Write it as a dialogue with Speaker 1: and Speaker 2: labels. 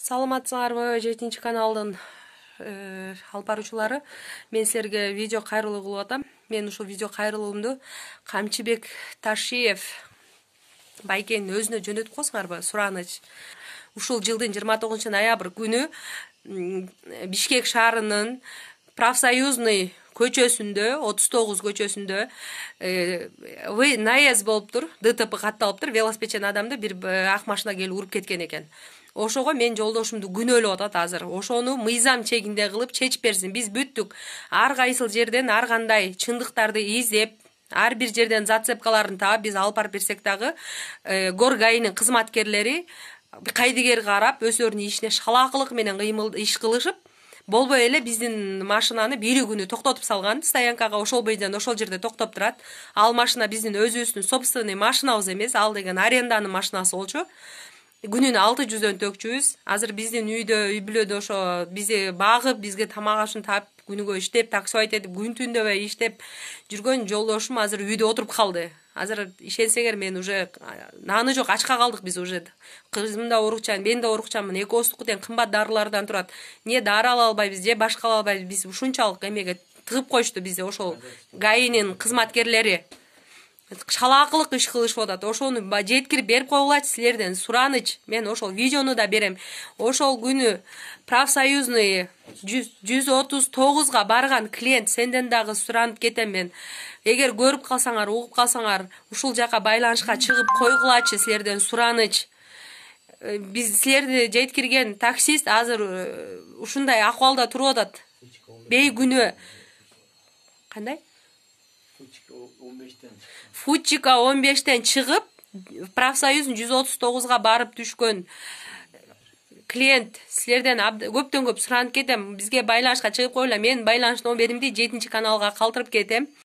Speaker 1: Саламатсыңарбы 7-каналдын алып баруучулары. Мен силерге видео кайрылуу кылып атам. Мен ушул видео кайрылуумду Камчыбек Ташиев байкенин өзүнө жөнөтүп койсуңарбы, сураныч. Ушул жылдын 29-ноябрь күнү Бишкек шаарынын Профсоюзный көчөсүндө, 39 көчөсүндө наезд болуптур, ДТП катталыптыр. Велосипедчен адамды бир ак машина келип уруп кеткен экен. Ошого мен жолдошумду күнөөлөп атат азыр. Ошону мыйзам чегинде кылып чечип берсин. Биз бүттүк. Ар кайсыл жерден ар кандай чындыктарды издеп, ар бир жерден зацепкаларын таап биз алып барып берсек дагы, Горгайнын кызматкерлери кайдыгер карап, өздөрүнүн ишине шалаакылык менен иш кылышып, болбой эле биздин машинаны бири күнү токтотуп салган. Стоянкага ошол бойдон ошол жерде токтоп турат. Ал машина биздин өзүбүздүн собственный машинабыз эмес, ал деген аренданын машинасы болчу. Күнүнө 600 төкчүбүз. Азыр биздин үйдө, үй бүлөдө ошо бизди багып, бизге тамак ашын таап, күнүгө иштеп, таксовать этип, күн түндөбөй иштеп жүргөн жолдошум азыр үйдө отуруп калды. Азыр ишенсеңер, мен уже наны жок, ачка калдык биз уже. Кызым да оорукчан, мен да оорукчанмын. Экөөбүздүкү тең кымбат дарылардан турат. Не дары ала албайбыз, же башка ала албайбыз. Биз ушунчалык эмеге тыгып коюшту бизди ошол ГАИнин кызматкерлери. Шалаакылык иш кылышып атат. Ошону жеткирип берип койгулачы силерден сураныч. Мен ошол видеону да берем. Ошол күнү Профсоюзный 139га барган клиент сенден дагы суранып кетем мен. Эгер көрүп калсаңар, угуп калсаңар, ушул жака байланышка чыгып койгулачы силерден сураныч. Биз силерди жеткирген таксист азыр ушундай акыбалда туруп атат. Бейгүнөө. Кандай? Футчика 15-тен чыгып, Профсоюздун 139га барып түшкөн клиент силерден көптөн көп суранып кетем. Бизге байланышка чыгып койгула. Мен байланыш номеримди 7-каналга калтырып кетем.